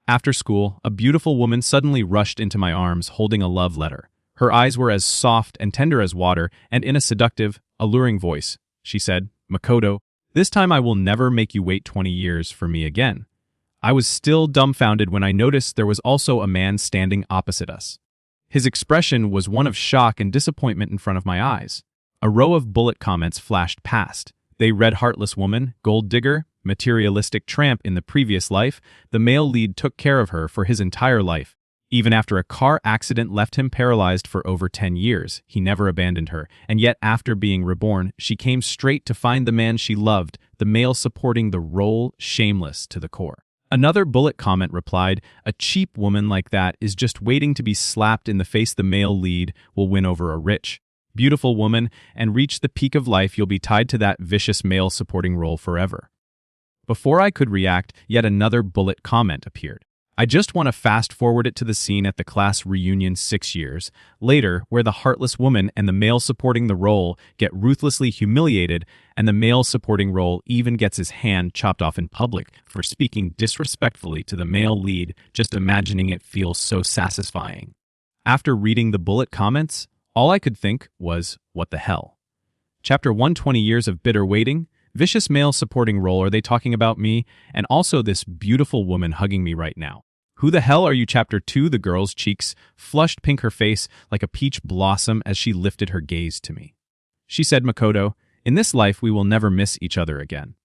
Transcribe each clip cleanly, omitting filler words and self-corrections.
After school, a beautiful woman suddenly rushed into my arms holding a love letter. Her eyes were as soft and tender as water, and in a seductive, alluring voice, she said, "Makoto, this time I will never make you wait 20 years for me again." I was still dumbfounded when I noticed there was also a man standing opposite us. His expression was one of shock and disappointment in front of my eyes. A row of bullet comments flashed past. They read heartless woman, gold digger, materialistic tramp in the previous life. The male lead took care of her for his entire life. Even after a car accident left him paralyzed for over 10 years, he never abandoned her. And yet after being reborn, she came straight to find the man she loved, the male supporting the role, shameless to the core. Another bullet comment replied, "A cheap woman like that is just waiting to be slapped in the face. The male lead will win over a rich, beautiful woman and reach the peak of life. You'll be tied to that vicious male supporting role forever." Before I could react, yet another bullet comment appeared. I just want to fast forward it to the scene at the class reunion 6 years later, where the heartless woman and the male supporting the role get ruthlessly humiliated, and the male supporting role even gets his hand chopped off in public for speaking disrespectfully to the male lead. Just imagining it feels so satisfying. After reading the bullet comments, all I could think was, what the hell? Chapter 120 Years of Bitter Waiting. Vicious male supporting role, are they talking about me? And also this beautiful woman hugging me right now. Who the hell are you? Chapter 2 The girl's cheeks flushed pink, her face like a peach blossom as she lifted her gaze to me. She said, "Makoto, in this life we will never miss each other again.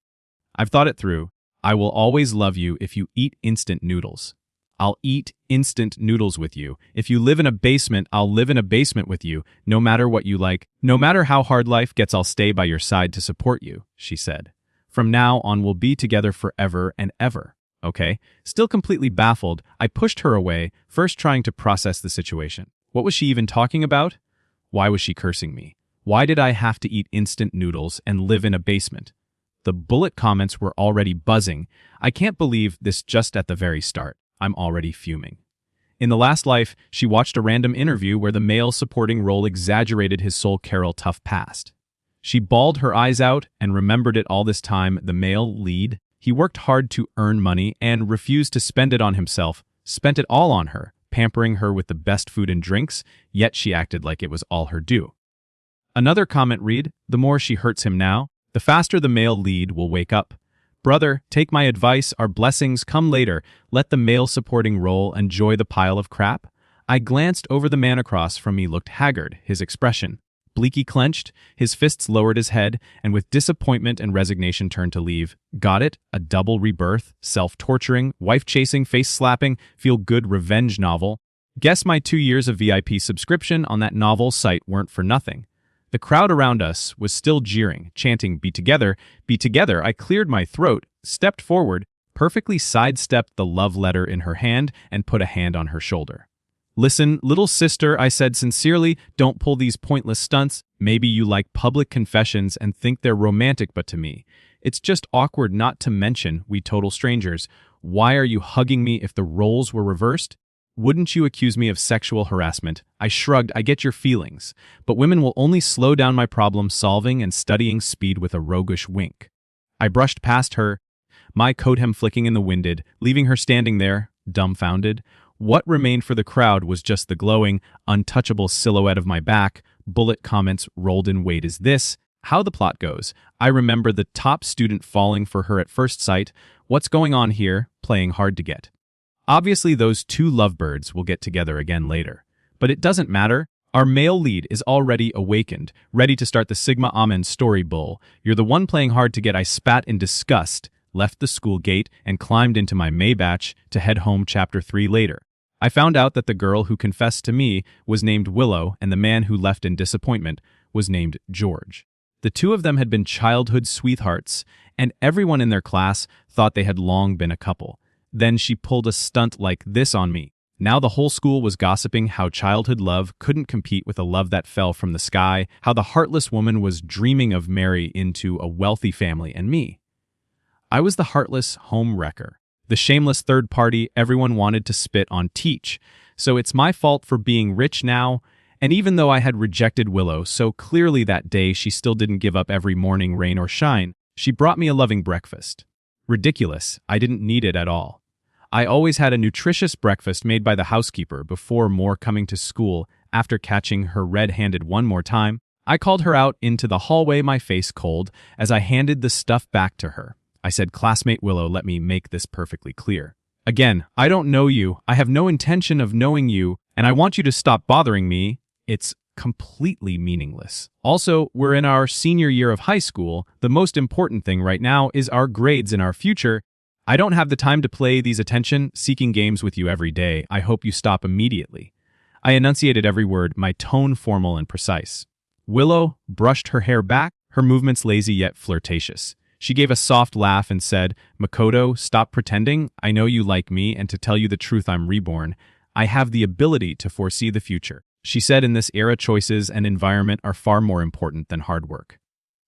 I've thought it through. I will always love you if you eat instant noodles. I'll eat instant noodles with you. If you live in a basement, I'll live in a basement with you. No matter what you like, no matter how hard life gets, I'll stay by your side to support you," she said. "From now on, we'll be together forever and ever." Okay? Still completely baffled, I pushed her away, first trying to process the situation. What was she even talking about? Why was she cursing me? Why did I have to eat instant noodles and live in a basement? The bullet comments were already buzzing. I can't believe this just at the very start. I'm already fuming. In the last life, she watched a random interview where the male supporting role exaggerated his Soul Carol tough past. She bawled her eyes out and remembered it all this time. The male lead, he worked hard to earn money and refused to spend it on himself, spent it all on her, pampering her with the best food and drinks, yet she acted like it was all her due. Another comment read, "The more she hurts him now, the faster the male lead will wake up. Brother, take my advice, our blessings come later. Let the male supporting role enjoy the pile of crap." I glanced over. The man across from me looked haggard, his expression bleaky clenched, his fists lowered his head, and with disappointment and resignation turned to leave. Got it? A double rebirth, self-torturing, wife-chasing, face-slapping, feel-good revenge novel. Guess my 2 years of VIP subscription on that novel site weren't for nothing. The crowd around us was still jeering, chanting, "Be together, be together." I cleared my throat, stepped forward, perfectly sidestepped the love letter in her hand, and put a hand on her shoulder. "Listen, little sister," I said sincerely, "don't pull these pointless stunts. Maybe you like public confessions and think they're romantic, but to me, it's just awkward, not to mention we total strangers. Why are you hugging me if the roles were reversed? Wouldn't you accuse me of sexual harassment?" I shrugged. "I get your feelings, but women will only slow down my problem-solving and studying speed," with a roguish wink. I brushed past her, my coat hem flicking in the wind, leaving her standing there, dumbfounded. What remained for the crowd was just the glowing, untouchable silhouette of my back. Bullet comments rolled in. "Wait, is this how the plot goes? I remember the top student falling for her at first sight. What's going on here? Playing hard to get." Obviously, those two lovebirds will get together again later. But it doesn't matter. Our male lead is already awakened, ready to start the Sigma Amen story. "Bull, you're the one playing hard to get." I spat in disgust, left the school gate, and climbed into my Maybach to head home. Chapter 3 Later. I found out that the girl who confessed to me was named Willow, and the man who left in disappointment was named George. The two of them had been childhood sweethearts, and everyone in their class thought they had long been a couple. Then she pulled a stunt like this on me. Now the whole school was gossiping how childhood love couldn't compete with a love that fell from the sky, how the heartless woman was dreaming of marrying into a wealthy family, and me. I was the heartless home wrecker. The shameless third party everyone wanted to spit on. Teach. So it's my fault for being rich now. And even though I had rejected Willow so clearly that day, she still didn't give up. Every morning, rain or shine, she brought me a loving breakfast. Ridiculous. I didn't need it at all. I always had a nutritious breakfast made by the housekeeper before more coming to school. After catching her red-handed one more time, I called her out into the hallway, my face cold, as I handed the stuff back to her. I said, "Classmate Willow, let me make this perfectly clear. Again, I don't know you, I have no intention of knowing you, and I want you to stop bothering me. It's completely meaningless. Also, we're in our senior year of high school. The most important thing right now is our grades and our future. I don't have the time to play these attention-seeking games with you every day. I hope you stop immediately." I enunciated every word, my tone formal and precise. Willow brushed her hair back, her movements lazy yet flirtatious. She gave a soft laugh and said, "Makoto, stop pretending. I know you like me, and to tell you the truth, I'm reborn. I have the ability to foresee the future." She said, "In this era, choices and environment are far more important than hard work.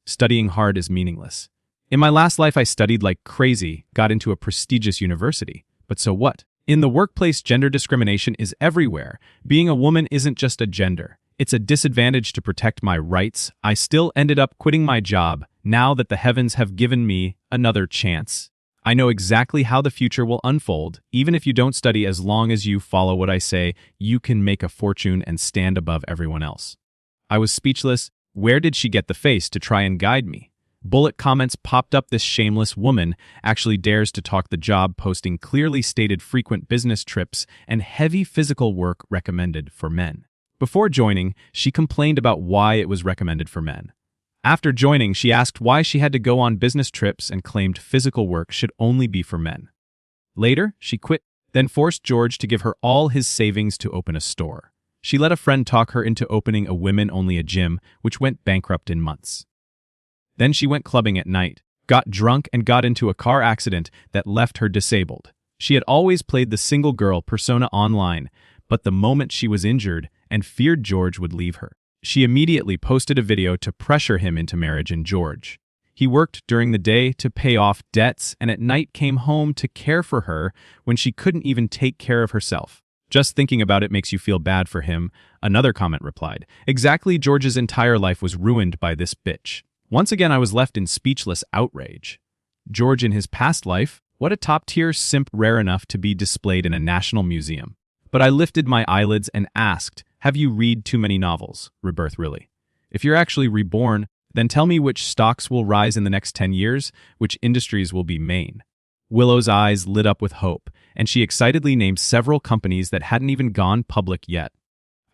Studying hard is meaningless. In my last life, I studied like crazy, got into a prestigious university. But so what? In the workplace, gender discrimination is everywhere. Being a woman isn't just a gender. It's a disadvantage to protect my rights. I still ended up quitting my job, now that the heavens have given me another chance. I know exactly how the future will unfold. Even if you don't study, as long as you follow what I say, you can make a fortune and stand above everyone else." I was speechless. Where did she get the face to try and guide me? Bullet comments popped up. This shameless woman actually dares to talk the job, posting clearly stated frequent business trips and heavy physical work recommended for men. Before joining, she complained about why it was recommended for men. After joining, she asked why she had to go on business trips and claimed physical work should only be for men. Later, she quit, then forced George to give her all his savings to open a store. She let a friend talk her into opening a women-only gym, which went bankrupt in months. Then she went clubbing at night, got drunk, and got into a car accident that left her disabled. She had always played the single girl persona online, but the moment she was injured and feared George would leave her, she immediately posted a video to pressure him into marriage and George. He worked during the day to pay off debts and at night came home to care for her when she couldn't even take care of herself. "Just thinking about it makes you feel bad for him," another comment replied. Exactly, George's entire life was ruined by this bitch. Once again, I was left in speechless outrage. George in his past life, what a top-tier simp, rare enough to be displayed in a national museum. But I lifted my eyelids and asked, "Have you read too many novels, Rebirth, really? If you're actually reborn, then tell me which stocks will rise in the next 10 years, which industries will be main." Willow's eyes lit up with hope, and she excitedly named several companies that hadn't even gone public yet.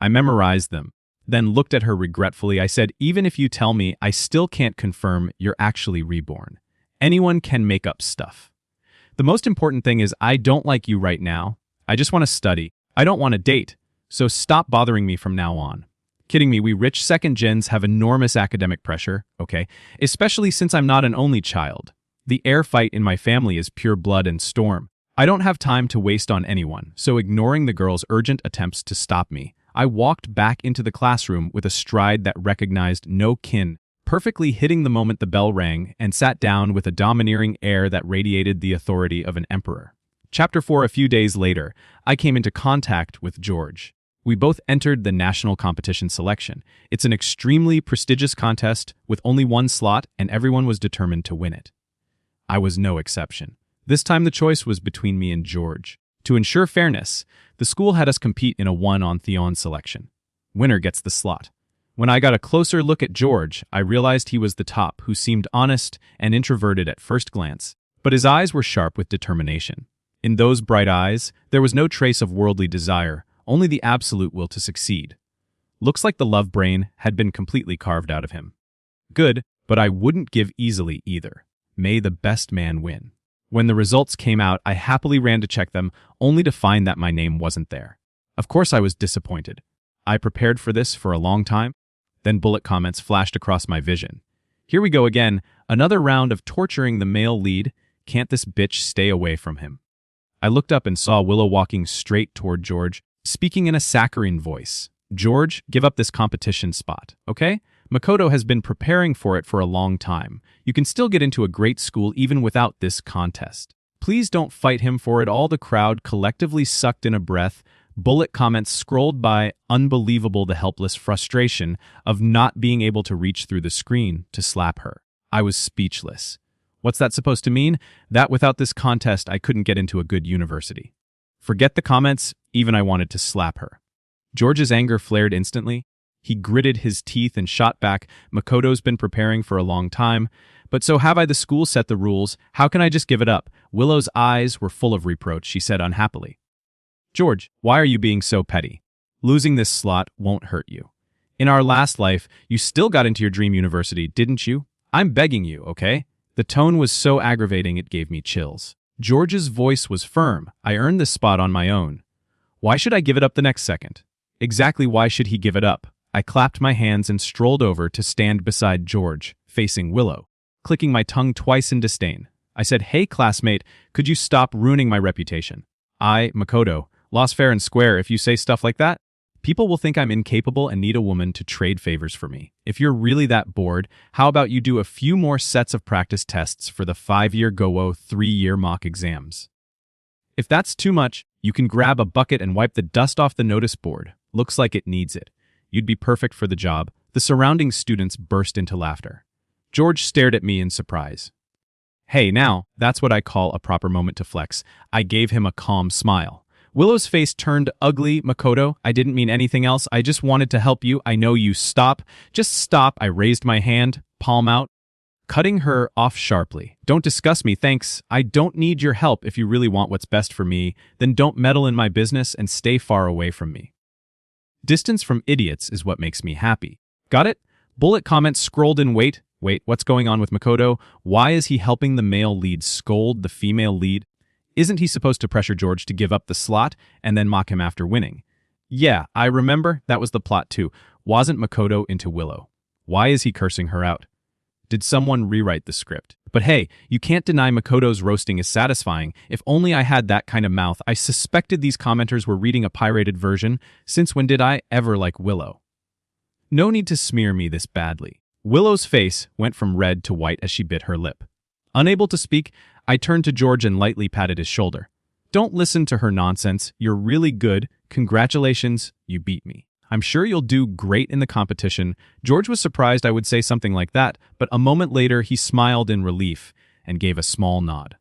I memorized them, then looked at her regretfully. I said, "Even if you tell me, I still can't confirm you're actually reborn. Anyone can make up stuff. The most important thing is I don't like you right now. I just want to study. I don't want to date. So stop bothering me from now on." Kidding me, we rich second gens have enormous academic pressure, okay? Especially since I'm not an only child. The air fight in my family is pure blood and storm. I don't have time to waste on anyone, so ignoring the girl's urgent attempts to stop me, I walked back into the classroom with a stride that recognized no kin, perfectly hitting the moment the bell rang, and sat down with a domineering air that radiated the authority of an emperor. Chapter 4. A few days later, I came into contact with George. We both entered the national competition selection. It's an extremely prestigious contest with only one slot, and everyone was determined to win it. I was no exception. This time the choice was between me and George. To ensure fairness, the school had us compete in a one-on-theon selection. Winner gets the slot. When I got a closer look at George, I realized he was the top, who seemed honest and introverted at first glance, but his eyes were sharp with determination. In those bright eyes, there was no trace of worldly desire, only the absolute will to succeed. Looks like the love brain had been completely carved out of him. Good, but I wouldn't give easily either. May the best man win. When the results came out, I happily ran to check them, only to find that my name wasn't there. Of course I was disappointed. I prepared for this for a long time. Then bullet comments flashed across my vision. Here we go again, another round of torturing the male lead. Can't this bitch stay away from him? I looked up and saw Willow walking straight toward George, speaking in a saccharine voice. "George, give up this competition spot, okay? Makoto has been preparing for it for a long time. You can still get into a great school even without this contest. Please don't fight him for it." All the crowd collectively sucked in a breath. Bullet comments scrolled by. Unbelievable, the helpless frustration of not being able to reach through the screen to slap her. I was speechless. What's that supposed to mean? That without this contest, I couldn't get into a good university. Forget the comments, even I wanted to slap her. George's anger flared instantly. He gritted his teeth and shot back. Makoto's been preparing for a long time. But so have I. The school set the rules. How can I just give it up? Willow's eyes were full of reproach, she said unhappily. George, why are you being so petty? Losing this slot won't hurt you. In our last life, you still got into your dream university, didn't you? I'm begging you, okay? The tone was so aggravating it gave me chills. George's voice was firm. I earned this spot on my own. Why should I give it up the next second? Exactly why should he give it up? I clapped my hands and strolled over to stand beside George, facing Willow, clicking my tongue twice in disdain. I said, "Hey, classmate, could you stop ruining my reputation? I, Makoto, lost fair and square if you say stuff like that. People will think I'm incapable and need a woman to trade favors for me. If you're really that bored, how about you do a few more sets of practice tests for the 5-year GOO 3-year mock exams? If that's too much, you can grab a bucket and wipe the dust off the notice board. Looks like it needs it. You'd be perfect for the job." The surrounding students burst into laughter. George stared at me in surprise. Hey, now, that's what I call a proper moment to flex. I gave him a calm smile. Willow's face turned ugly. Makoto, I didn't mean anything else. I just wanted to help you. I know you. Stop. Just stop. I raised my hand, palm out, cutting her off sharply. Don't discuss me, thanks. I don't need your help. If you really want what's best for me, then don't meddle in my business and stay far away from me. Distance from idiots is what makes me happy. Got it? Bullet comments scrolled in. Wait, what's going on with Makoto? Why is he helping the male lead scold the female lead? Isn't he supposed to pressure George to give up the slot and then mock him after winning? Yeah, I remember. That was the plot too. Wasn't Makoto into Willow? Why is he cursing her out? Did someone rewrite the script? But hey, you can't deny Makoto's roasting is satisfying. If only I had that kind of mouth. I suspected these commenters were reading a pirated version. Since when did I ever like Willow? No need to smear me this badly. Willow's face went from red to white as she bit her lip. Unable to speak, I turned to George and lightly patted his shoulder. Don't listen to her nonsense. You're really good. Congratulations, you beat me. I'm sure you'll do great in the competition. George was surprised I would say something like that, but a moment later he smiled in relief and gave a small nod.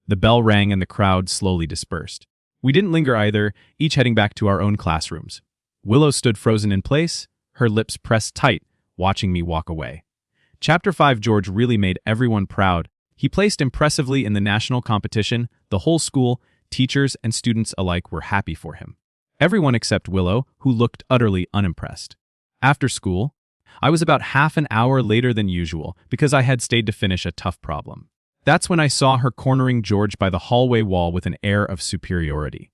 The bell rang and the crowd slowly dispersed. We didn't linger either, each heading back to our own classrooms. Willow stood frozen in place, her lips pressed tight, watching me walk away. Chapter 5. George really made everyone proud. He placed impressively in the national competition. The whole school, teachers and students alike were happy for him. Everyone except Willow, who looked utterly unimpressed. After school, I was about half an hour later than usual because I had stayed to finish a tough problem. That's when I saw her cornering George by the hallway wall with an air of superiority.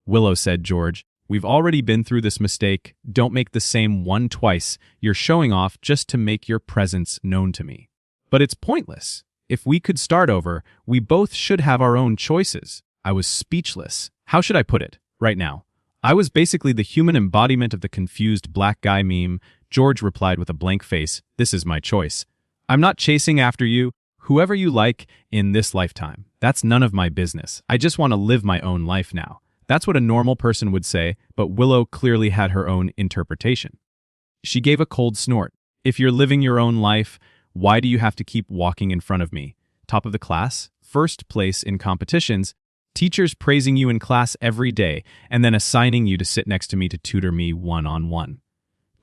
Willow said, "George, we've already been through this mistake. Don't make the same one twice. You're showing off just to make your presence known to me. But it's pointless. If we could start over, we both should have our own choices." I was speechless. How should I put it? Right now. I was basically the human embodiment of the confused black guy meme. George replied with a blank face, "This is my choice. I'm not chasing after you, whoever you like, in this lifetime. That's none of my business. I just want to live my own life now." That's what a normal person would say, but Willow clearly had her own interpretation. She gave a cold snort. "If you're living your own life, why do you have to keep walking in front of me? Top of the class, first place in competitions, teachers praising you in class every day, and then assigning you to sit next to me to tutor me one-on-one.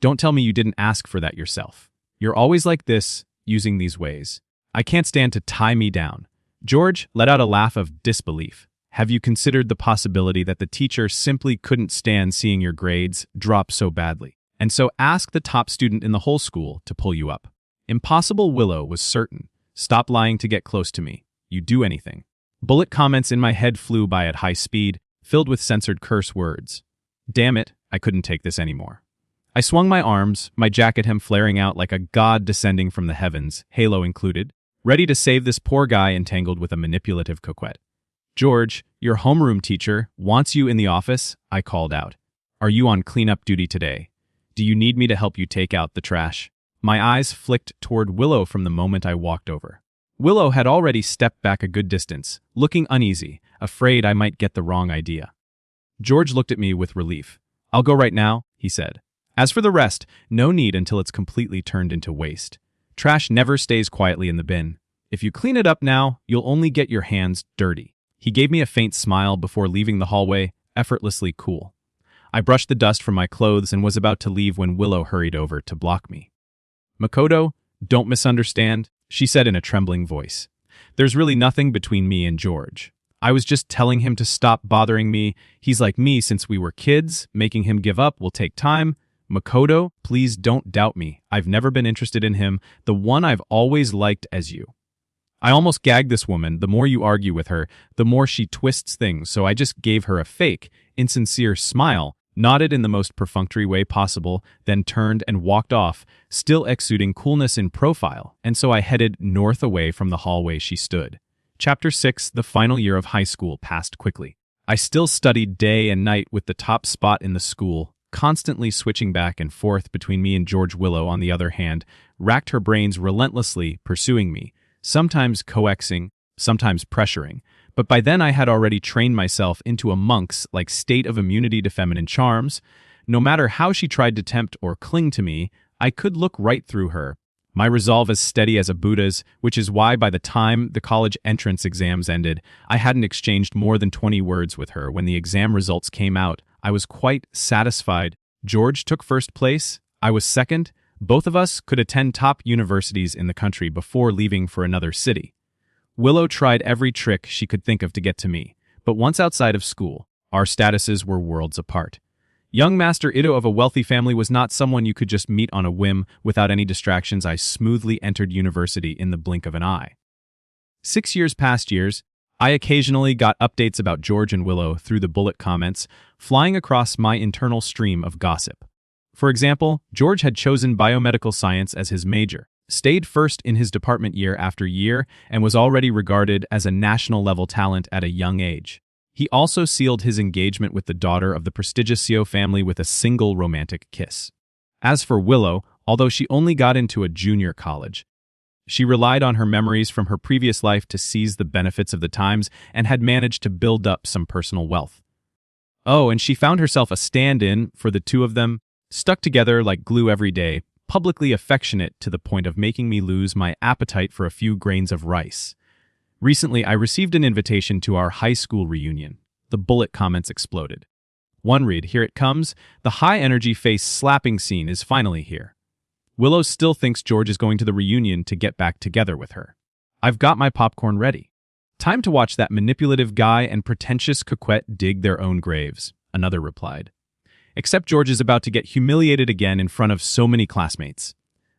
Don't tell me you didn't ask for that yourself. You're always like this, using these ways. I can't stand to tie me down." George let out a laugh of disbelief. "Have you considered the possibility that the teacher simply couldn't stand seeing your grades drop so badly, and so ask the top student in the whole school to pull you up?" Impossible. Willow was certain. "Stop lying to get close to me. You do anything." Bullet comments in my head flew by at high speed, filled with censored curse words. Damn it, I couldn't take this anymore. I swung my arms, my jacket hem flaring out like a god descending from the heavens, halo included, ready to save this poor guy entangled with a manipulative coquette. "George, your homeroom teacher wants you in the office," I called out. "Are you on cleanup duty today? Do you need me to help you take out the trash?" My eyes flicked toward Willow from the moment I walked over. Willow had already stepped back a good distance, looking uneasy, afraid I might get the wrong idea. George looked at me with relief. "I'll go right now," he said. "As for the rest, no need until it's completely turned into waste. Trash never stays quietly in the bin. If you clean it up now, you'll only get your hands dirty. He gave me a faint smile before leaving the hallway, effortlessly cool. I brushed the dust from my clothes and was about to leave when Willow hurried over to block me. "Makoto, don't misunderstand," she said in a trembling voice. "There's really nothing between me and George. I was just telling him to stop bothering me. He's like me since we were kids. Making him give up will take time. Makoto, please don't doubt me. I've never been interested in him, the one I've always liked as you." I almost gagged this woman. The more you argue with her, the more she twists things, so I just gave her a fake, insincere smile, nodded in the most perfunctory way possible, then turned and walked off, still exuding coolness in profile, and so I headed north away from the hallway she stood. Chapter 6, the final year of high school, passed quickly. I still studied day and night with the top spot in the school, constantly switching back and forth between me and George. Willow, on the other hand, racked her brains relentlessly, pursuing me, sometimes coaxing, sometimes pressuring, but by then I had already trained myself into a monk's-like state of immunity to feminine charms. No matter how she tried to tempt or cling to me, I could look right through her, my resolve as steady as a Buddha's, which is why by the time the college entrance exams ended, I hadn't exchanged more than 20 words with her. When the exam results came out, I was quite satisfied. George took first place, I was second. Both of us could attend top universities in the country before leaving for another city. Willow tried every trick she could think of to get to me, but once outside of school, our statuses were worlds apart. Young Master Ito of a wealthy family was not someone you could just meet on a whim without any distractions. I smoothly entered university in the blink of an eye. 6 years past years, I occasionally got updates about George and Willow through the bullet comments, flying across my internal stream of gossip. For example, George had chosen biomedical science as his major, stayed first in his department year after year, and was already regarded as a national-level talent at a young age. He also sealed his engagement with the daughter of the prestigious Seo family with a single romantic kiss. As for Willow, although she only got into a junior college, she relied on her memories from her previous life to seize the benefits of the times and had managed to build up some personal wealth. Oh, and she found herself a stand-in for the two of them, stuck together like glue every day, publicly affectionate to the point of making me lose my appetite for a few grains of rice. Recently, I received an invitation to our high school reunion. The bullet comments exploded. One read, "Here it comes. The high-energy face-slapping scene is finally here. Willow still thinks George is going to the reunion to get back together with her. I've got my popcorn ready. Time to watch that manipulative guy and pretentious coquette dig their own graves," another replied. "Except George is about to get humiliated again in front of so many classmates.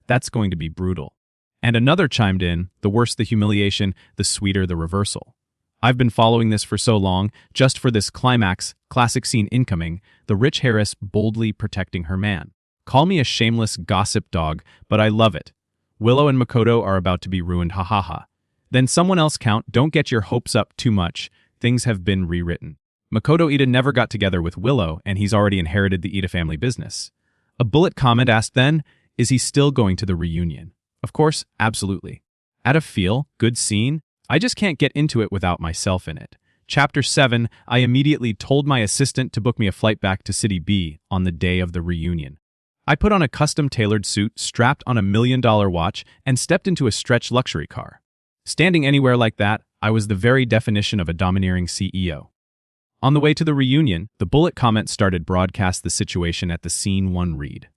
That's going to be brutal." And another chimed in, "The worse the humiliation, the sweeter the reversal. I've been following this for so long, just for this climax, classic scene incoming, the rich heiress boldly protecting her man. Call me a shameless gossip dog, but I love it. Willow and Makoto are about to be ruined, ha ha ha. Then someone else count, don't get your hopes up too much, things have been rewritten. Makoto Ida never got together with Willow, and he's already inherited the Ida family business." A bullet comment asked then, "Is he still going to the reunion?" Of course, absolutely. At a feel, good scene, I just can't get into it without myself in it. Chapter 7, I immediately told my assistant to book me a flight back to City B on the day of the reunion. I put on a custom-tailored suit, strapped on a $1 million watch, and stepped into a stretch luxury car. Standing anywhere like that, I was the very definition of a domineering CEO. On the way to the reunion, the bullet comment started broadcast the situation at the scene 1 read.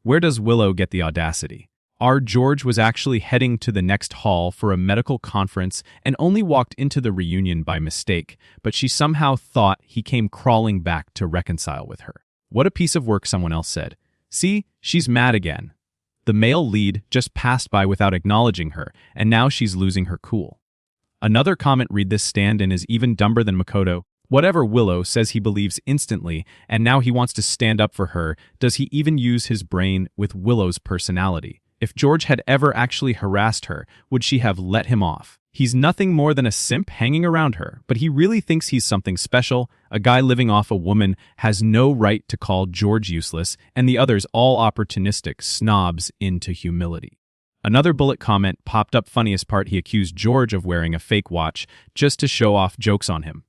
Where does Willow get the audacity? Our George was actually heading to the next hall for a medical conference and only walked into the reunion by mistake, but she somehow thought he came crawling back to reconcile with her. What a piece of work, someone else said. See, she's mad again. The male lead just passed by without acknowledging her, and now she's losing her cool. Another comment read, this stand-in is even dumber than Makoto. Whatever Willow says he believes instantly, and now he wants to stand up for her. Does he even use his brain with Willow's personality? If George had ever actually harassed her, would she have let him off? He's nothing more than a simp hanging around her, but he really thinks he's something special. A guy living off a woman has no right to call George useless, and the others all opportunistic snobs into humility. Another bullet comment popped up. Funniest part, he accused George of wearing a fake watch just to show off, jokes on him.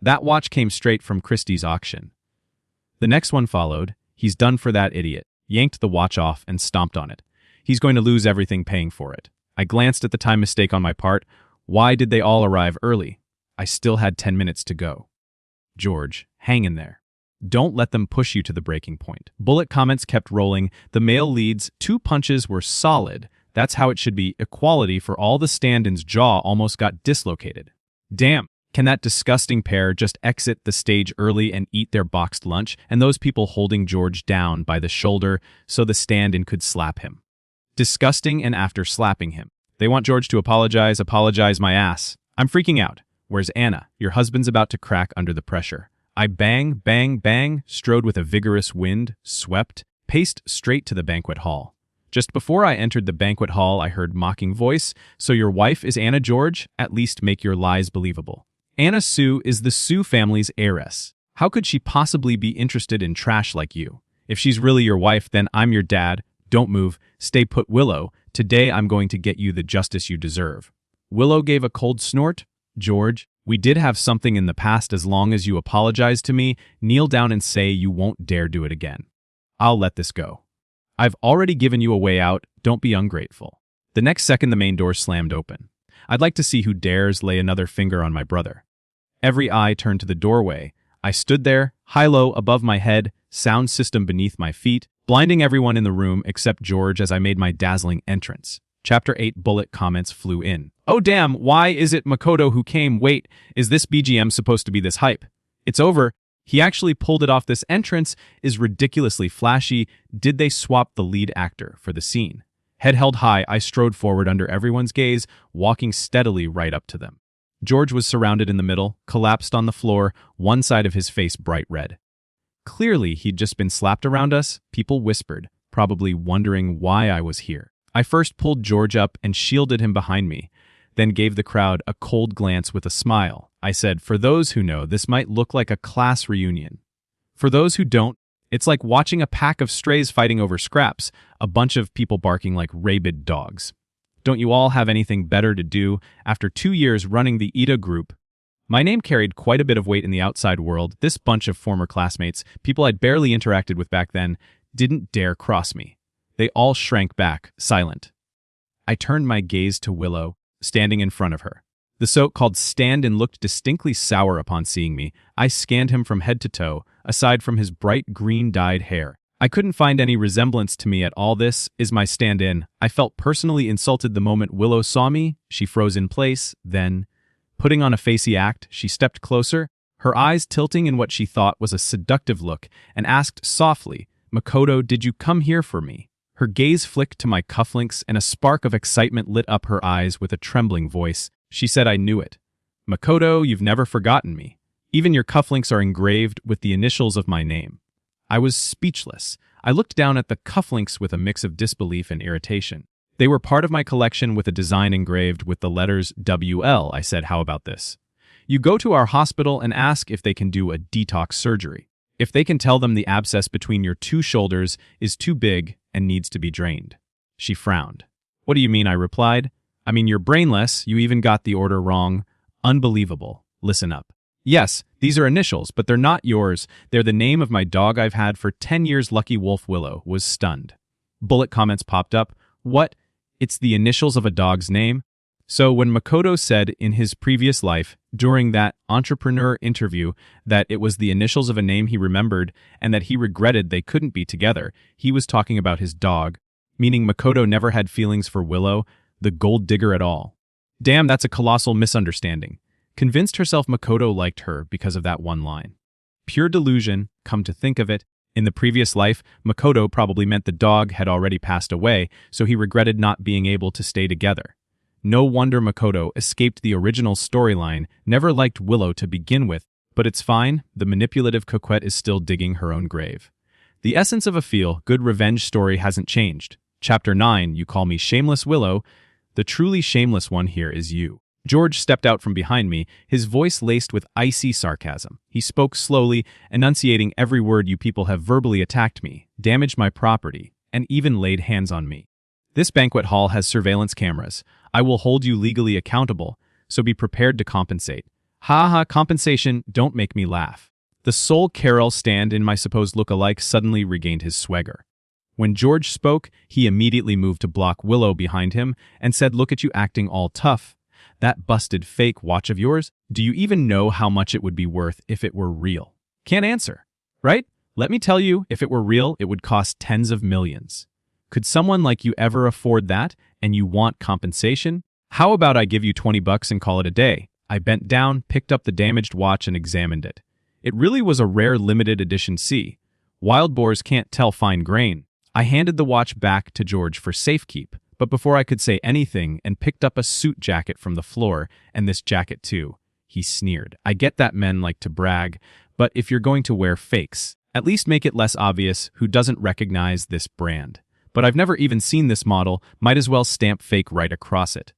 That watch came straight from Christie's auction. The next one followed. He's done for that idiot. Yanked the watch off and stomped on it. He's going to lose everything paying for it. I glanced at the time mistake on my part. Why did they all arrive early? I still had 10 minutes to go. George, hang in there. Don't let them push you to the breaking point. Bullet comments kept rolling. The male leads, 2 punches were solid. That's how it should be. Equality for all the stand-ins' jaw almost got dislocated. Damn, can that disgusting pair just exit the stage early and eat their boxed lunch, and those people holding George down by the shoulder so the stand-in could slap him. Disgusting. And after slapping him, they want George to apologize my ass. I'm freaking out. Where's Anna? Your husband's about to crack under the pressure. I bang, bang, bang, strode with a vigorous wind, swept, paced straight to the banquet hall. Just before I entered the banquet hall, I heard mocking voice. So your wife is Anna, George? At least make your lies believable. Anna Sue is the Sue family's heiress. How could she possibly be interested in trash like you? If she's really your wife, then I'm your dad. Don't move. Stay put, Willow. Today I'm going to get you the justice you deserve. Willow gave a cold snort. George, we did have something in the past. As long as you apologize to me, kneel down and say you won't dare do it again. I'll let this go. I've already given you a way out. Don't be ungrateful. The next second, the main door slammed open. I'd like to see who dares lay another finger on my brother. Every eye turned to the doorway. I stood there, high-low above my head, sound system beneath my feet, blinding everyone in the room except George as I made my dazzling entrance. Chapter 8 Bullet comments flew in. Oh damn, why is it Makoto who came? Wait, is this BGM supposed to be this hype? It's over. He actually pulled it off. This entrance is ridiculously flashy. Did they swap the lead actor for the scene? Head held high, I strode forward under everyone's gaze, walking steadily right up to them. George was surrounded in the middle, collapsed on the floor, one side of his face bright red. Clearly, he'd just been slapped around us. People whispered, probably wondering why I was here. I first pulled George up and shielded him behind me, then gave the crowd a cold glance with a smile. I said, for those who know, this might look like a class reunion. For those who don't, it's like watching a pack of strays fighting over scraps, a bunch of people barking like rabid dogs. Don't you all have anything better to do? After 2 years running the Ida group, my name carried quite a bit of weight in the outside world. This bunch of former classmates, people I'd barely interacted with back then, didn't dare cross me. They all shrank back, silent. I turned my gaze to Willow, standing in front of her. The so-called stand-in looked distinctly sour upon seeing me. I scanned him from head to toe, aside from his bright green-dyed hair. I couldn't find any resemblance to me at all. This is my stand-in. I felt personally insulted the moment Willow saw me. She froze in place, then, putting on a facey act, she stepped closer, her eyes tilting in what she thought was a seductive look, and asked softly, Makoto, did you come here for me? Her gaze flicked to my cufflinks, and a spark of excitement lit up her eyes. With a trembling voice, she said, I knew it. Makoto, you've never forgotten me. Even your cufflinks are engraved with the initials of my name. I was speechless. I looked down at the cufflinks with a mix of disbelief and irritation. They were part of my collection with a design engraved with the letters WL. I said, how about this? You go to our hospital and ask if they can do a detox surgery. If they can tell them the abscess between your 2 shoulders is too big and needs to be drained. She frowned. What do you mean? I replied. I mean, you're brainless. You even got the order wrong. Unbelievable. Listen up. Yes, these are initials, but they're not yours. They're the name of my dog I've had for 10 years. Lucky Wolf Willow was stunned. Bullet comments popped up. What? It's the initials of a dog's name? So when Makoto said in his previous life, during that entrepreneur interview, that it was the initials of a name he remembered and that he regretted they couldn't be together, he was talking about his dog, meaning Makoto never had feelings for Willow, the gold digger, at all. Damn, that's a colossal misunderstanding. Convinced herself Makoto liked her because of that one line. Pure delusion, come to think of it. In the previous life, Makoto probably meant the dog had already passed away, so he regretted not being able to stay together. No wonder Makoto escaped the original storyline, never liked Willow to begin with, but it's fine, the manipulative coquette is still digging her own grave. The essence of a feel-good revenge story hasn't changed. Chapter 9, you call me Shameless Willow. The truly shameless one here is you. George stepped out from behind me, his voice laced with icy sarcasm. He spoke slowly, enunciating every word. You people have verbally attacked me, damaged my property, and even laid hands on me. This banquet hall has surveillance cameras. I will hold you legally accountable, so be prepared to compensate. Ha ha, compensation, don't make me laugh. The Soul Carol stand-in, my supposed look-alike, suddenly regained his swagger. When George spoke, he immediately moved to block Willow behind him and said, "Look at you acting all tough. That busted fake watch of yours? Do you even know how much it would be worth if it were real?" Can't answer, right? Let me tell you, if it were real, it would cost tens of millions. Could someone like you ever afford that, and you want compensation? How about I give you $20 and call it a day? I bent down, picked up the damaged watch and examined it. It really was a rare limited edition C. Wild boars can't tell fine grain. I handed the watch back to George for safekeep, but before I could say anything and picked up a suit jacket from the floor, and this jacket too. He sneered. "I get that men like to brag, but if you're going to wear fakes, at least make it less obvious who doesn't recognize this brand. But I've never even seen this model, might as well stamp fake right across it.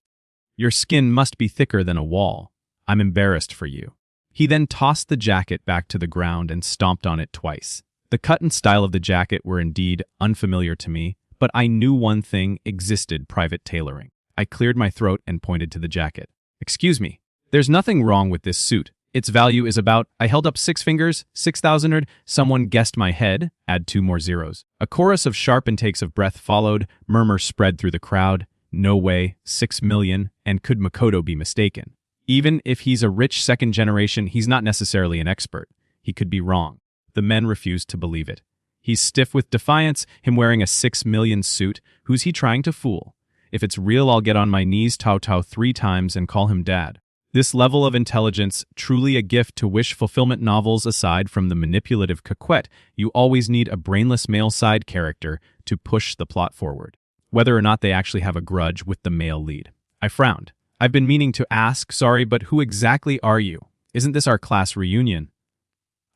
Your skin must be thicker than a wall. I'm embarrassed for you." He then tossed the jacket back to the ground and stomped on it twice. The cut and style of the jacket were indeed unfamiliar to me, but I knew one thing existed: private tailoring. I cleared my throat and pointed to the jacket. "Excuse me, there's nothing wrong with this suit. Its value is about," I held up 6 fingers, 6,000. Someone guessed my head, add 2 more zeros. A chorus of sharp intakes of breath followed, murmurs spread through the crowd. No way, 6 million, and could Makoto be mistaken? Even if he's a rich second generation, he's not necessarily an expert. He could be wrong. The men refused to believe it. He's stiff with defiance, him wearing a 6 million suit. Who's he trying to fool? If it's real, I'll get on my knees, Tao 3 times, and call him dad. This level of intelligence, truly a gift to wish-fulfillment novels. Aside from the manipulative coquette, you always need a brainless male side character to push the plot forward, whether or not they actually have a grudge with the male lead. I frowned. "I've been meaning to ask, sorry, but who exactly are you? Isn't this our class reunion?"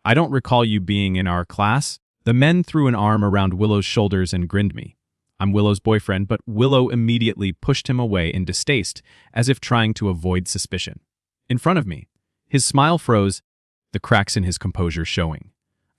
"I don't recall you being in our class." The men threw an arm around Willow's shoulders and grinned me. "I'm Willow's boyfriend," but Willow immediately pushed him away in distaste, as if trying to avoid suspicion. In front of me, his smile froze, the cracks in his composure showing.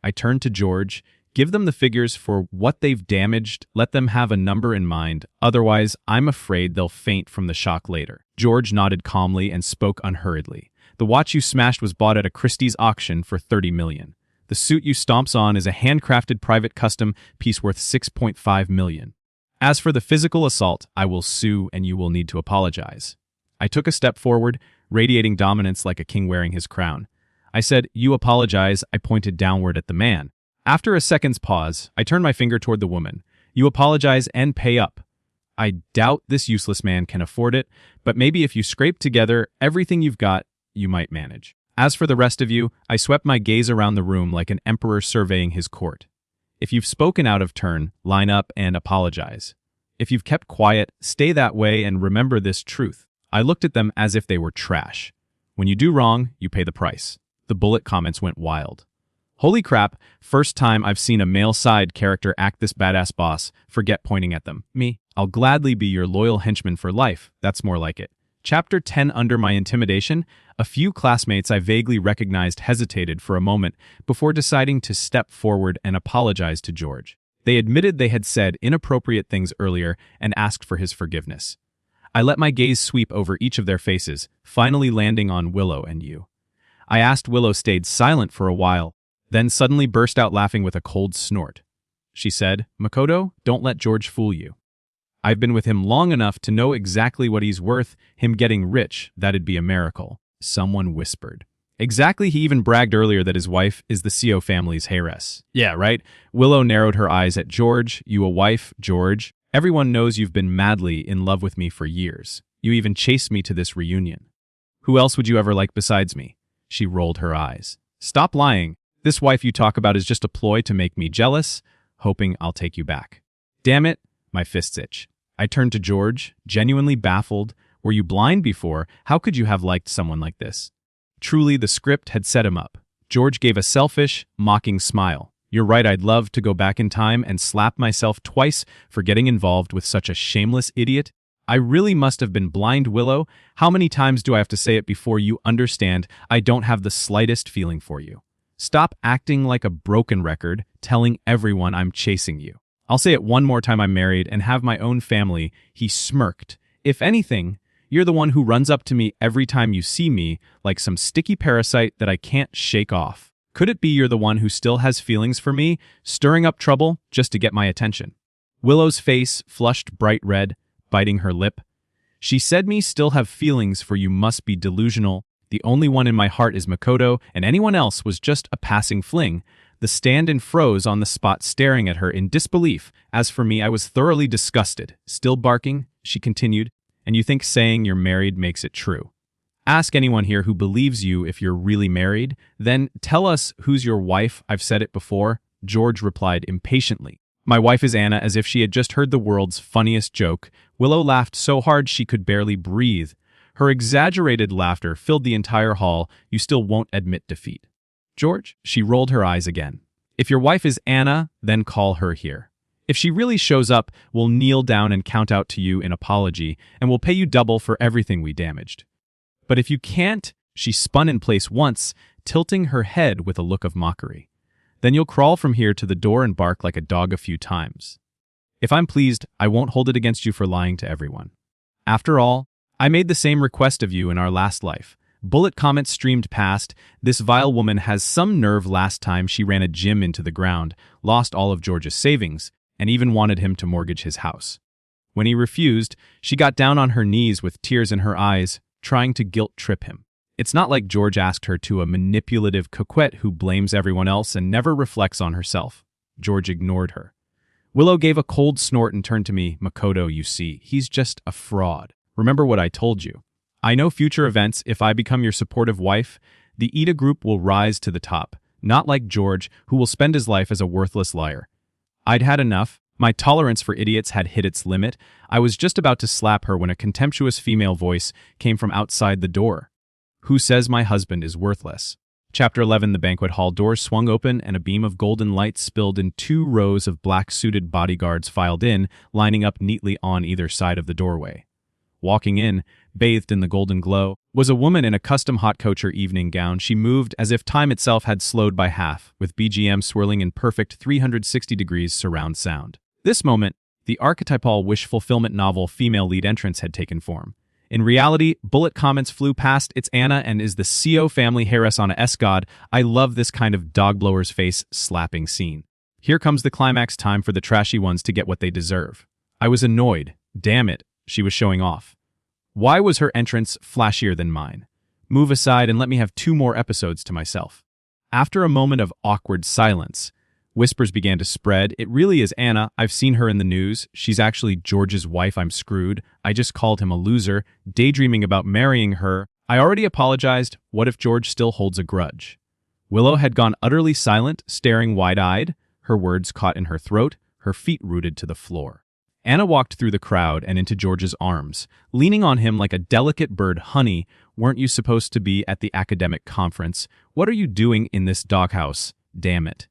I turned to George. "Give them the figures for what they've damaged. Let them have a number in mind. Otherwise, I'm afraid they'll faint from the shock later." George nodded calmly and spoke unhurriedly. "The watch you smashed was bought at a Christie's auction for 30 million. The suit you stomps on is a handcrafted private custom piece worth 6.5 million. As for the physical assault, I will sue and you will need to apologize." I took a step forward, radiating dominance like a king wearing his crown. I said, "You apologize." I pointed downward at the man. After a second's pause, I turned my finger toward the woman. "You apologize and pay up." I doubt this useless man can afford it, but maybe if you scrape together everything you've got, you might manage. As for the rest of you, I swept my gaze around the room like an emperor surveying his court. If you've spoken out of turn, line up and apologize. If you've kept quiet, stay that way and remember this truth. I looked at them as if they were trash. When you do wrong, you pay the price. The bullet comments went wild. Holy crap, first time I've seen a male side character act this badass boss. Forget pointing at them. Me. I'll gladly be your loyal henchman for life. That's more like it. Chapter 10. Under my intimidation, a few classmates I vaguely recognized hesitated for a moment before deciding to step forward and apologize to George. They admitted they had said inappropriate things earlier and asked for his forgiveness. I let my gaze sweep over each of their faces, finally landing on Willow and you. I asked. Willow stayed silent for a while, then suddenly burst out laughing with a cold snort. She said, "Makoto, don't let George fool you. I've been with him long enough to know exactly what he's worth. Him getting rich, that'd be a miracle." Someone whispered. "Exactly, he even bragged earlier that his wife is the CO family's heiress." "Yeah, right?" Willow narrowed her eyes at George. "You a wife, George? Everyone knows you've been madly in love with me for years. You even chased me to this reunion. Who else would you ever like besides me?" She rolled her eyes. "Stop lying. This wife you talk about is just a ploy to make me jealous, hoping I'll take you back." "Damn it." My fists itch. I turned to George, genuinely baffled. "Were you blind before? How could you have liked someone like this?" Truly, the script had set him up. George gave a selfish, mocking smile. "You're right, I'd love to go back in time and slap myself twice for getting involved with such a shameless idiot. I really must have been blind, Willow. How many times do I have to say it before you understand I don't have the slightest feeling for you? Stop acting like a broken record, telling everyone I'm chasing you. I'll say it one more time, I'm married and have my own family." He smirked. "If anything, you're the one who runs up to me every time you see me, like some sticky parasite that I can't shake off. Could it be you're the one who still has feelings for me, stirring up trouble just to get my attention?" Willow's face flushed bright red, biting her lip. She said me still have feelings for you must be delusional. The only one in my heart is Makoto, and anyone else was just a passing fling. The stand-in froze on the spot staring at her in disbelief. As for me, I was thoroughly disgusted. Still barking, she continued, and you think saying you're married makes it true. Ask anyone here who believes you if you're really married. Then tell us who's your wife. I've said it before. George replied impatiently. My wife is Anna, as if she had just heard the world's funniest joke. Willow laughed so hard she could barely breathe. Her exaggerated laughter filled the entire hall. You still won't admit defeat. George, she rolled her eyes again. If your wife is Anna, then call her here. If she really shows up, we'll kneel down and count out to you in apology, and we'll pay you double for everything we damaged. But if you can't, she spun in place once, tilting her head with a look of mockery. Then you'll crawl from here to the door and bark like a dog a few times. If I'm pleased, I won't hold it against you for lying to everyone. After all, I made the same request of you in our last life. Bullet comments streamed past. This vile woman has some nerve. Last time she ran a gym into the ground, lost all of George's savings, and even wanted him to mortgage his house. When he refused, she got down on her knees with tears in her eyes, trying to guilt-trip him. It's not like George asked her to a manipulative coquette who blames everyone else and never reflects on herself. George ignored her. Willow gave a cold snort and turned to me. Makoto, you see, he's just a fraud. Remember what I told you. I know future events. If I become your supportive wife, the Ida group will rise to the top, not like George, who will spend his life as a worthless liar. I'd had enough. My tolerance for idiots had hit its limit. I was just about to slap her when a contemptuous female voice came from outside the door. Who says my husband is worthless? Chapter 11. The banquet hall doors swung open and a beam of golden light spilled in. 2 rows of black-suited bodyguards filed in, lining up neatly on either side of the doorway. Walking in, bathed in the golden glow, was a woman in a custom hot couture evening gown. She moved as if time itself had slowed by half, with BGM swirling in perfect 360 degrees surround sound. This moment, the archetypal wish-fulfillment novel female lead entrance had taken form. In reality, bullet comments flew past. It's Anna and is the CO family heiress on a S-god. I love this kind of dog-blower's face-slapping scene. Here comes the climax, time for the trashy ones to get what they deserve. I was annoyed. Damn it, she was showing off. Why was her entrance flashier than mine? Move aside and let me have 2 more episodes to myself. After a moment of awkward silence, whispers began to spread. It really is Anna. I've seen her in the news. She's actually George's wife. I'm screwed. I just called him a loser, daydreaming about marrying her. I already apologized. What if George still holds a grudge? Willow had gone utterly silent, staring wide-eyed, her words caught in her throat, her feet rooted to the floor. Anna walked through the crowd and into George's arms, leaning on him like a delicate bird. Honey, weren't you supposed to be at the academic conference? What are you doing in this doghouse? Damn it.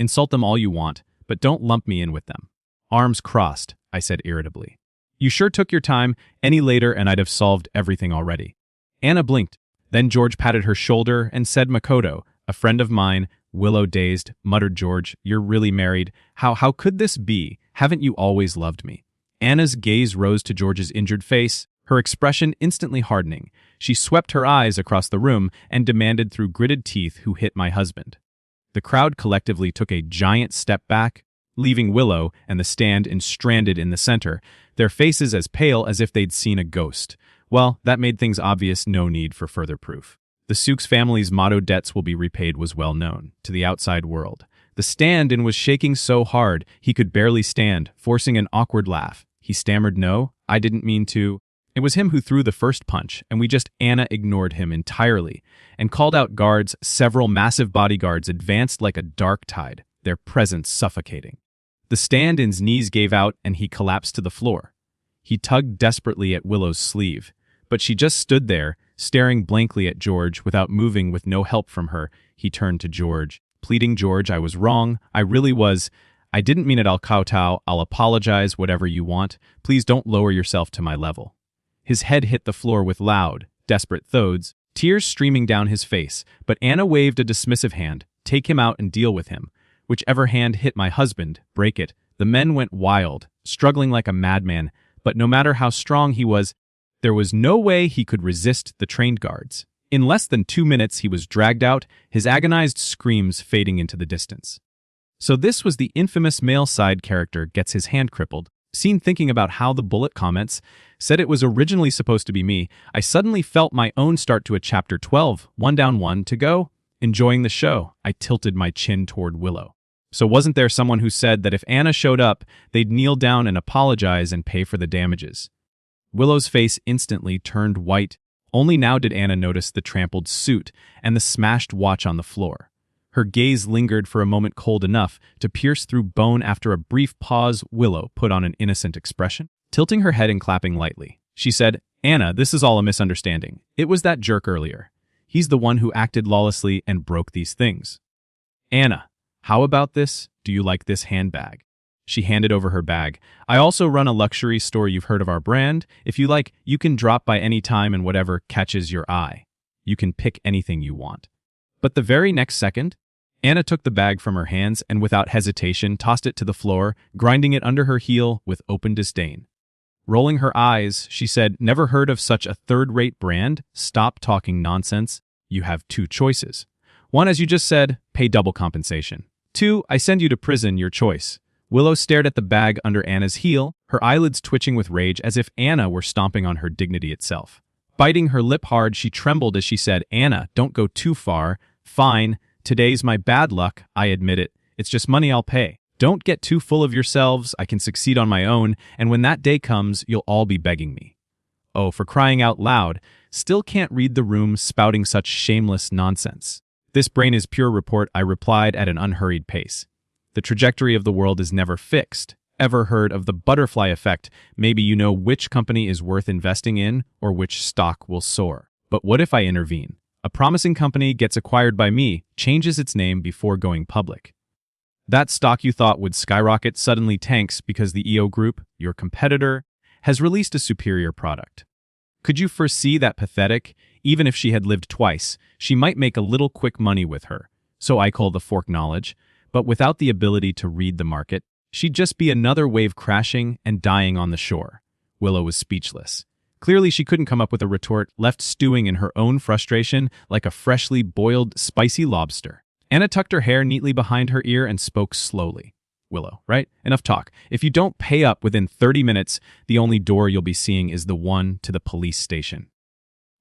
Insult them all you want, but don't lump me in with them. Arms crossed, I said irritably. You sure took your time. Any later and I'd have solved everything already. Anna blinked. Then George patted her shoulder and said, Makoto, a friend of mine. Willow dazed, muttered George, you're really married. How could this be? Haven't you always loved me? Anna's gaze rose to George's injured face, her expression instantly hardening. She swept her eyes across the room and demanded through gritted teeth, who hit my husband? The crowd collectively took a giant step back, leaving Willow and the stand-in stranded in the center, their faces as pale as if they'd seen a ghost. Well, that made things obvious. No need for further proof. The Sooks family's motto, debts will be repaid, was well known to the outside world. The stand-in was shaking so hard he could barely stand, forcing an awkward laugh. He stammered, no, I didn't mean to. It was him who threw the first punch, and Anna ignored him entirely and called out guards. Several massive bodyguards advanced like a dark tide, their presence suffocating. The stand-in's knees gave out and he collapsed to the floor. He tugged desperately at Willow's sleeve, but she just stood there, staring blankly at George without moving. With no help from her, he turned to George, pleading, George, I was wrong. I really was. I didn't mean it. I'll kowtow. I'll apologize, whatever you want. Please don't lower yourself to my level. His head hit the floor with loud, desperate thuds, tears streaming down his face, but Anna waved a dismissive hand. Take him out and deal with him. Whichever hand hit my husband, break it. The men went wild, struggling like a madman, but no matter how strong he was, there was no way he could resist the trained guards. In less than 2 minutes, he was dragged out, his agonized screams fading into the distance. So this was the infamous male side character gets his hand crippled. Seen thinking about how the bullet comments said it was originally supposed to be me, I suddenly felt my own start to a chapter 12, one down, one to go. Enjoying the show, I tilted my chin toward Willow. So wasn't there someone who said that if Anna showed up, they'd kneel down and apologize and pay for the damages? Willow's face instantly turned white. Only now did Anna notice the trampled suit and the smashed watch on the floor. Her gaze lingered for a moment cold enough to pierce through bone. After a brief pause, Willow put on an innocent expression. Tilting her head and clapping lightly, she said, "Anna, this is all a misunderstanding. It was that jerk earlier. He's the one who acted lawlessly and broke these things." "Anna, how about this? Do you like this handbag?" She handed over her bag. "I also run a luxury store. You've heard of our brand. If you like, you can drop by any time and whatever catches your eye. You can pick anything you want." But the very next second, Anna took the bag from her hands and without hesitation tossed it to the floor, grinding it under her heel with open disdain. Rolling her eyes, she said, "Never heard of such a third-rate brand? Stop talking nonsense. You have two choices. One, as you just said, pay double compensation. Two, I send you to prison, your choice." Willow stared at the bag under Anna's heel, her eyelids twitching with rage as if Anna were stomping on her dignity itself. Biting her lip hard, she trembled as she said, "Anna, don't go too far. Fine, today's my bad luck, I admit it. It's just money I'll pay. Don't get too full of yourselves. I can succeed on my own, and when that day comes, you'll all be begging me." Oh, for crying out loud, still can't read the room spouting such shameless nonsense. "This brain is pure report," I replied at an unhurried pace. "The trajectory of the world is never fixed. Ever heard of the butterfly effect? Maybe you know which company is worth investing in or which stock will soar. But what if I intervene? A promising company gets acquired by me, changes its name before going public. That stock you thought would skyrocket suddenly tanks because the EO Group, your competitor, has released a superior product. Could you foresee that pathetic? Even if she had lived twice, she might make a little quick money with her. So I call the fork knowledge. But without the ability to read the market, she'd just be another wave crashing and dying on the shore." Willow was speechless. Clearly she couldn't come up with a retort, left stewing in her own frustration like a freshly boiled, spicy lobster. Anna tucked her hair neatly behind her ear and spoke slowly. "Willow, right? Enough talk. If you don't pay up within 30 minutes, the only door you'll be seeing is the one to the police station.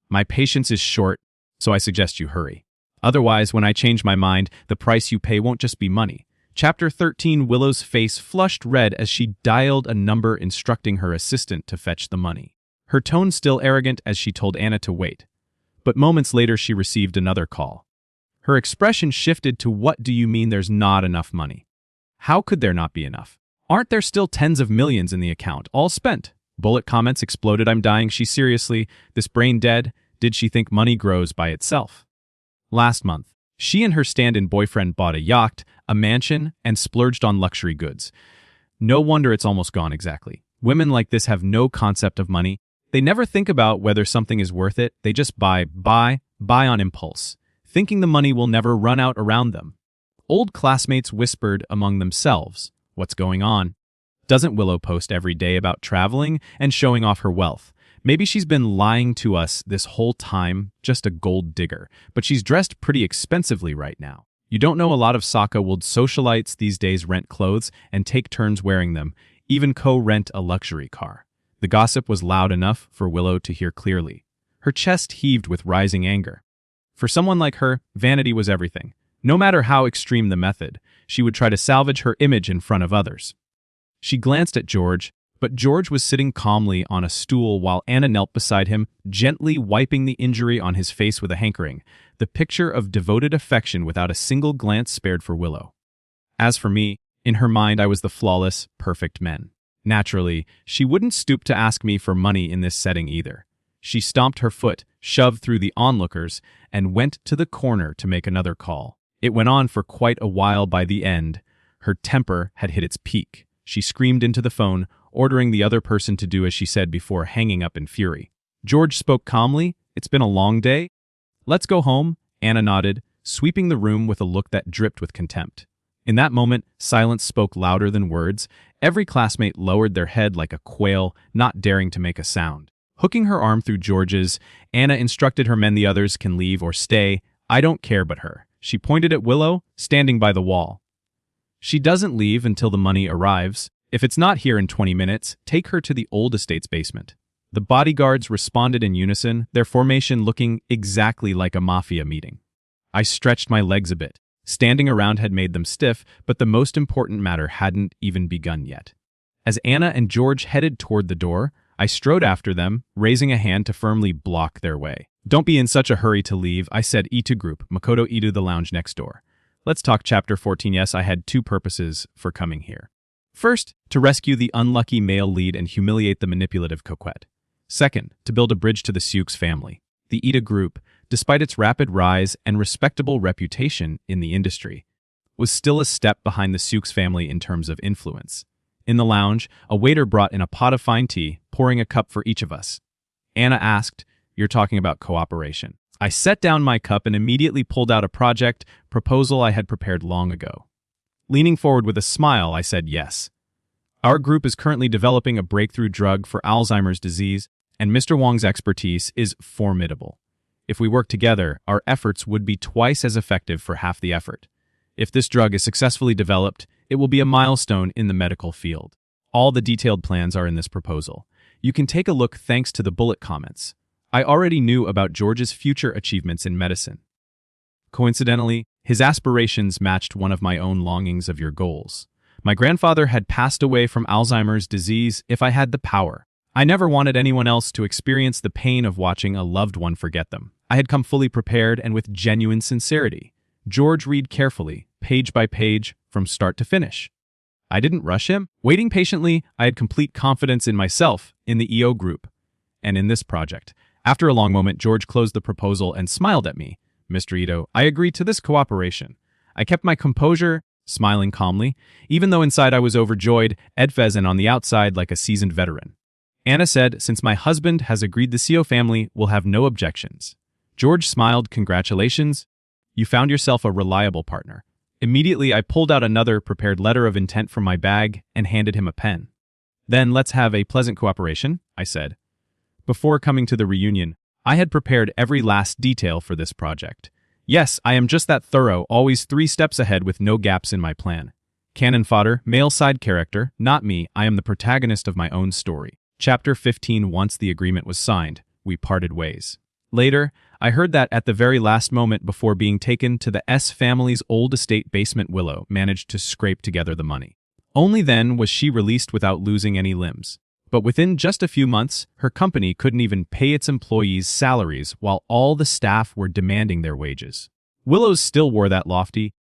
My patience is short, so I suggest you hurry. Otherwise, when I change my mind, the price you pay won't just be money." Chapter 13. Willow's face flushed red as she dialed a number instructing her assistant to fetch the money. Her tone still arrogant as she told Anna to wait. But moments later she received another call. Her expression shifted to, "What do you mean there's not enough money? How could there not be enough? Aren't there still tens of millions in the account, all spent?" Bullet comments exploded. "I'm dying." She seriously, this brain dead? Did she think money grows by itself? Last month, she and her stand-in boyfriend bought a yacht, a mansion, and splurged on luxury goods. No wonder it's almost gone exactly. Women like this have no concept of money. They never think about whether something is worth it. They just buy on impulse, thinking the money will never run out around them. Old classmates whispered among themselves, "What's going on? Doesn't Willow post every day about traveling and showing off her wealth? Maybe she's been lying to us this whole time, just a gold digger, but she's dressed pretty expensively right now. You don't know, a lot of Saka-willed socialites these days rent clothes and take turns wearing them, even co-rent a luxury car." The gossip was loud enough for Willow to hear clearly. Her chest heaved with rising anger. For someone like her, vanity was everything. No matter how extreme the method, she would try to salvage her image in front of others. She glanced at George, but George was sitting calmly on a stool while Anna knelt beside him, gently wiping the injury on his face with a hankering, the picture of devoted affection without a single glance spared for Willow. As for me, in her mind I was the flawless, perfect man. Naturally, she wouldn't stoop to ask me for money in this setting either. She stomped her foot, shoved through the onlookers, and went to the corner to make another call. It went on for quite a while. By the end, her temper had hit its peak. She screamed into the phone, ordering the other person to do as she said before hanging up in fury. George spoke calmly. "It's been a long day. Let's go home." Anna nodded, sweeping the room with a look that dripped with contempt. In that moment, silence spoke louder than words. Every classmate lowered their head like a quail, not daring to make a sound. Hooking her arm through George's, Anna instructed her men, "The others can leave or stay. I don't care but her." She pointed at Willow, standing by the wall. She doesn't leave until the money arrives. If it's not here in 20 minutes, take her to the old estate's basement. The bodyguards responded in unison, their formation looking exactly like a mafia meeting. I stretched my legs a bit. Standing around had made them stiff, but the most important matter hadn't even begun yet. As Anna and George headed toward the door, I strode after them, raising a hand to firmly block their way. Don't be in such a hurry to leave, I said to group, Makoto Idu the lounge next door. Let's talk chapter 14. Yes, I had two purposes for coming here. First, to rescue the unlucky male lead and humiliate the manipulative coquette. Second, to build a bridge to the Sukes family. The Ida group, despite its rapid rise and respectable reputation in the industry, was still a step behind the Sukes family in terms of influence. In the lounge, a waiter brought in a pot of fine tea, pouring a cup for each of us. Anna asked, "You're talking about cooperation." I set down my cup and immediately pulled out a project proposal I had prepared long ago. Leaning forward with a smile, I said yes. Our group is currently developing a breakthrough drug for Alzheimer's disease, and Mr. Wong's expertise is formidable. If we work together, our efforts would be twice as effective for half the effort. If this drug is successfully developed, it will be a milestone in the medical field. All the detailed plans are in this proposal. You can take a look thanks to the bullet comments. I already knew about George's future achievements in medicine. Coincidentally, his aspirations matched one of my own longings of your goals. My grandfather had passed away from Alzheimer's disease. If I had the power, I never wanted anyone else to experience the pain of watching a loved one forget them. I had come fully prepared and with genuine sincerity. George read carefully, page by page, from start to finish. I didn't rush him. Waiting patiently, I had complete confidence in myself, in the EO group, and in this project. After a long moment, George closed the proposal and smiled at me. Mr. Ito, I agreed to this cooperation. I kept my composure, smiling calmly, even though inside I was overjoyed, Edfez, and on the outside like a seasoned veteran. Anna said, "Since my husband has agreed, the CO family will have no objections." George smiled, "Congratulations. You found yourself a reliable partner." Immediately, I pulled out another prepared letter of intent from my bag and handed him a pen. "Then let's have a pleasant cooperation," I said. Before coming to the reunion, I had prepared every last detail for this project. Yes, I am just that thorough, always 3 steps ahead with no gaps in my plan. Cannon fodder, male side character, not me, I am the protagonist of my own story. Chapter 15. Once the agreement was signed, we parted ways. Later, I heard that at the very last moment before being taken to the S family's old estate basement, Willow managed to scrape together the money. Only then was she released without losing any limbs. But within just a few months, her company couldn't even pay its employees' salaries while all the staff were demanding their wages. Willows still wore that lofty,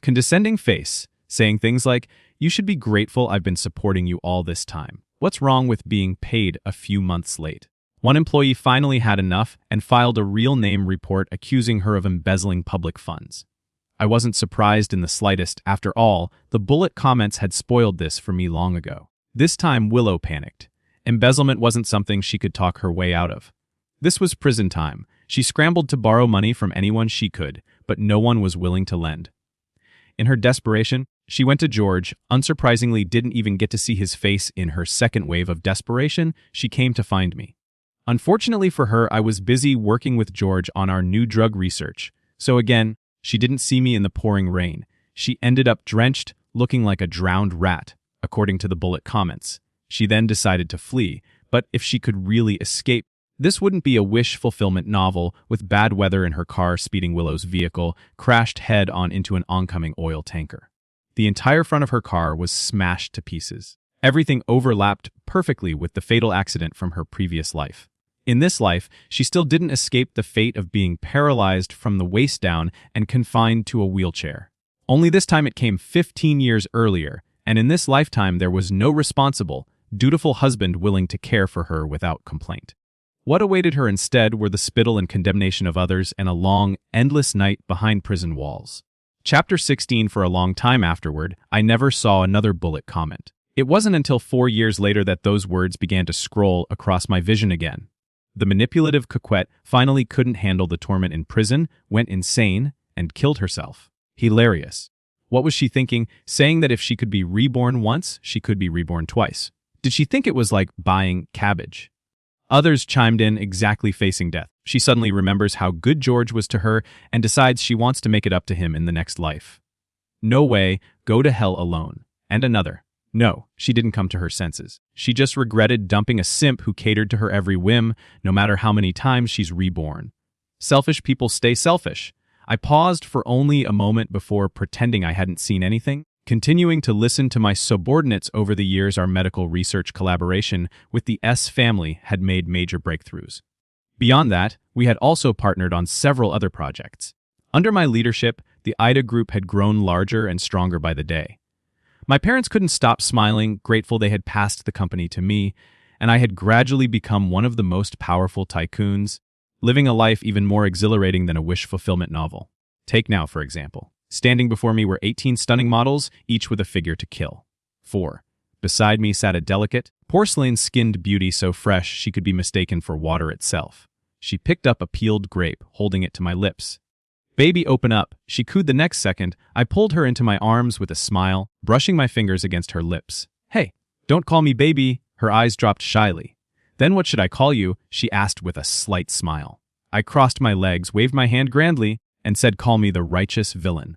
condescending face, saying things like, "You should be grateful I've been supporting you all this time. What's wrong with being paid a few months late?" One employee finally had enough and filed a real name report accusing her of embezzling public funds. I wasn't surprised in the slightest. After all, the bullet comments had spoiled this for me long ago. This time, Willow panicked. Embezzlement wasn't something she could talk her way out of. This was prison time. She scrambled to borrow money from anyone she could, but no one was willing to lend. In her desperation, she went to George. Unsurprisingly, didn't even get to see his face. In her second wave of desperation, she came to find me. Unfortunately for her, I was busy working with George on our new drug research, so again, she didn't see me in the pouring rain. She ended up drenched, looking like a drowned rat, according to the bullet comments. She then decided to flee, but if she could really escape, this wouldn't be a wish fulfillment novel with bad weather in her car. Speeding Willow's vehicle crashed head-on into an oncoming oil tanker. The entire front of her car was smashed to pieces. Everything overlapped perfectly with the fatal accident from her previous life. In this life, she still didn't escape the fate of being paralyzed from the waist down and confined to a wheelchair. Only this time it came 15 years earlier, and in this lifetime there was no responsible, dutiful husband willing to care for her without complaint. What awaited her instead were the spittle and condemnation of others and a long, endless night behind prison walls. Chapter 16. For a long time afterward, I never saw another bullet comment. It wasn't until 4 years later that those words began to scroll across my vision again. The manipulative coquette finally couldn't handle the torment in prison, went insane, and killed herself. Hilarious. What was she thinking, saying that if she could be reborn once, she could be reborn twice? Did she think it was like buying cabbage? Others chimed in, exactly facing death. She suddenly remembers how good George was to her and decides she wants to make it up to him in the next life. No way, go to hell alone. And another. No, she didn't come to her senses. She just regretted dumping a simp who catered to her every whim, no matter how many times she's reborn. Selfish people stay selfish. I paused for only a moment before pretending I hadn't seen anything, continuing to listen to my subordinates. Over the years. Our medical research collaboration with the S family had made major breakthroughs. Beyond that, we had also partnered on several other projects. Under my leadership, the IDA group had grown larger and stronger by the day. My parents couldn't stop smiling, grateful they had passed the company to me, and I had gradually become one of the most powerful tycoons, living a life even more exhilarating than a wish fulfillment novel. Take now, for example. Standing before me were 18 stunning models, each with a figure to kill. 4. Beside me sat a delicate, porcelain-skinned beauty so fresh she could be mistaken for water itself. She picked up a peeled grape, holding it to my lips. "Baby, open up," she cooed. The next second, I pulled her into my arms with a smile, brushing my fingers against her lips. "Hey, don't call me baby." Her eyes dropped shyly. "Then what should I call you?" she asked with a slight smile. I crossed my legs, waved my hand grandly, and said, "Call me the righteous villain."